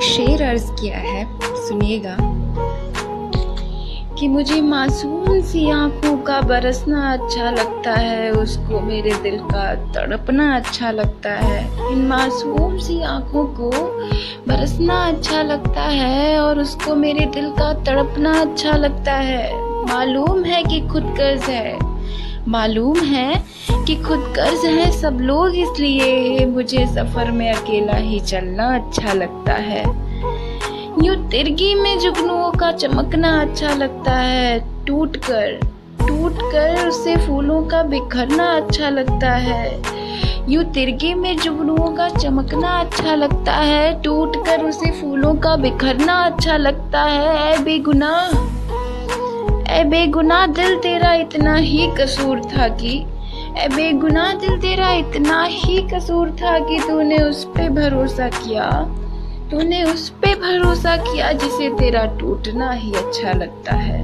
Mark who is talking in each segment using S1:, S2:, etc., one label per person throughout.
S1: शेर अर्ज किया है, सुनिएगा कि मुझे मासूम सी आंखों का बरसना अच्छा लगता है, उसको मेरे दिल का तड़पना अच्छा लगता है। इन मासूम सी आंखों को बरसना अच्छा लगता है और उसको मेरे दिल का तड़पना अच्छा लगता है। मालूम है कि खुद गर्ज है, मालूम है कि खुद गर्ज है सब लोग, इसलिए मुझे सफर में अकेला ही चलना अच्छा लगता है। यूं तिरगी में जुगनुओं का चमकना अच्छा लगता है, टूट कर उससे फूलों का बिखरना अच्छा लगता है। यूं तिरगी में जुगनुओं का चमकना अच्छा लगता है, टूट कर उसे फूलों का बिखरना अच्छा लगता है। ऐ बेगुनाह दिल तेरा इतना ही कसूर था कि ऐ बेगुनाह दिल तेरा इतना ही कसूर था कि तूने उस पे भरोसा किया जिसे तेरा टूटना ही अच्छा लगता है।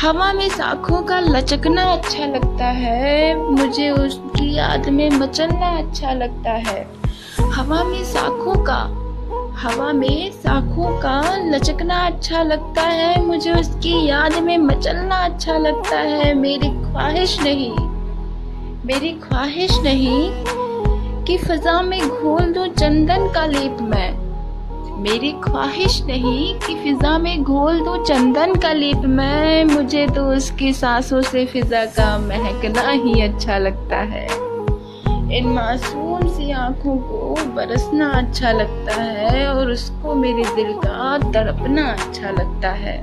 S1: हवा में शाखों का लचकना अच्छा लगता है, मुझे उसकी याद में मचलना अच्छा लगता है। हवा में शाखों का लचकना अच्छा लगता है, मुझे उसकी याद में मचलना अच्छा लगता है। मेरी ख्वाहिश नहीं कि फिजा में घोल दूं चंदन का लेप मैं। मेरी ख्वाहिश नहीं कि फिजा में घोल दूं चंदन का लेप मैं, मुझे तो उसकी सांसों से फिजा का महकना ही अच्छा लगता है। इन मासूम सी आंखों को बरसना अच्छा लगता है और उसको मेरे दिल का तड़पना अच्छा लगता है।